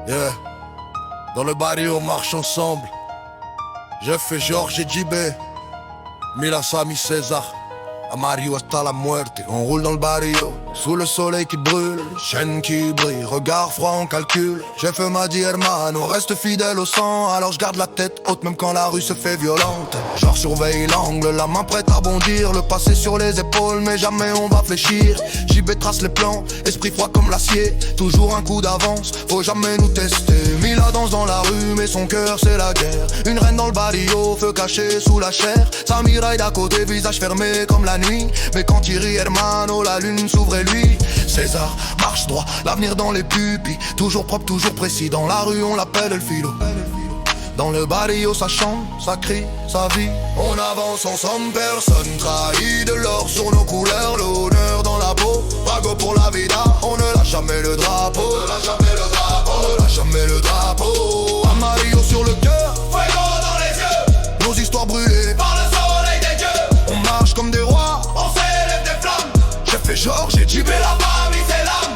Yeah. Dans le barrio on marche ensemble. Jeff et Georges et JB, Mila, Sami, César, Amario hasta la muerte. On roule dans le barrio, sous le soleil qui brûle, chaîne qui brille, regard froid on calcule. Jeff m'a dit hermano, reste fidèle au sang. Alors je garde la tête haute même quand la rue se fait violente. Genre surveille l'angle, la main prête à bondir. Le passé sur les épaules mais jamais on va fléchir. JB trace les plans, esprit froid comme l'acier. Toujours un coup d'avance, faut jamais nous tester. Mila danse dans la rue mais son cœur c'est la guerre. Une reine dans le barrio, feu caché sous la chair. Sami ride à côté, visage fermé comme la nuit. Mais quand il rit hermano, la lune s'ouvre et lui. César marche droit, l'avenir dans les pupilles. Toujours propre, toujours précis, dans la rue on l'appelle le philo. Dans le barrio ça chante, ça crie, ça vit. On avance ensemble, personne trahit. De l'or sur nos couleurs, l'honneur dans la peau. Brago pour la vida, on ne lâche jamais le drapeau. On ne lâche jamais le drapeau, on ne lâche jamais le drapeau. Amarillo sur le cœur, fuego dans les yeux. Nos histoires brûlées par le soleil des dieux. On marche comme des rois, on s'élève des flammes. Jeff et Georges et JB, la famille c'est l'âme.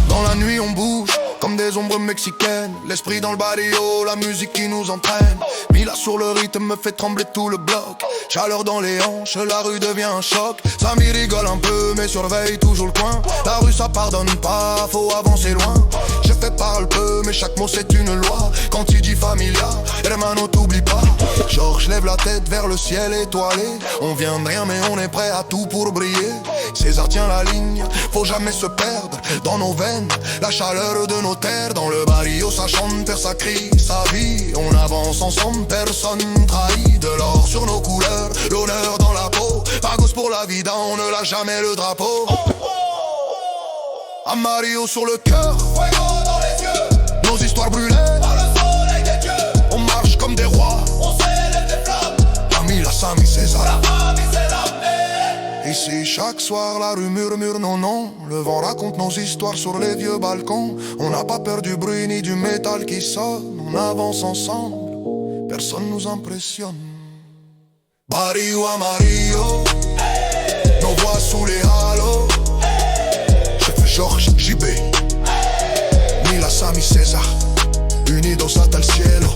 Dans la nuit on bouge comme des ombres mexicaines. L'esprit dans le barrio, la musique qui nous entraîne. Mila sur le rythme me fait trembler tout le bloc. Chaleur dans les hanches, la rue devient un choc. Sami rigole un peu mais surveille toujours le coin. La rue ça pardonne pas, faut avancer loin. J'ai fait parle peu mais chaque mot c'est une loi. Quand il dit familia, hermano t'oublie pas. Georges lève la tête vers le ciel étoilé. On vient de rien mais on est prêt à tout pour briller. César tient la ligne, faut jamais se perdre. Dans nos veines, la chaleur de nos terres. Dans le barrio ça chante, perd ça crie, ça vit. On avance ensemble, personne trahit. De l'or sur nos couleurs, l'honneur dans la peau. Pagos pour la vida, on ne lâche jamais le drapeau. Amarillo sur le cœur, fuego dans les yeux. Nos histoires brûlées par le soleil des dieux. On marche comme des rois, on s'élève des flammes. Mila, Sami, César, la famille c'est l'âme. Ici chaque soir la rue murmure nos noms. Le vent raconte nos histoires sur les vieux balcons. On n'a pas peur du bruit ni du métal qui sonne. On avance ensemble, personne nous impressionne. Barrio Amarillo, nos voix sous les halos. Jeff, Georges, JB, Mila, Sami, César, unidos hasta el cielo.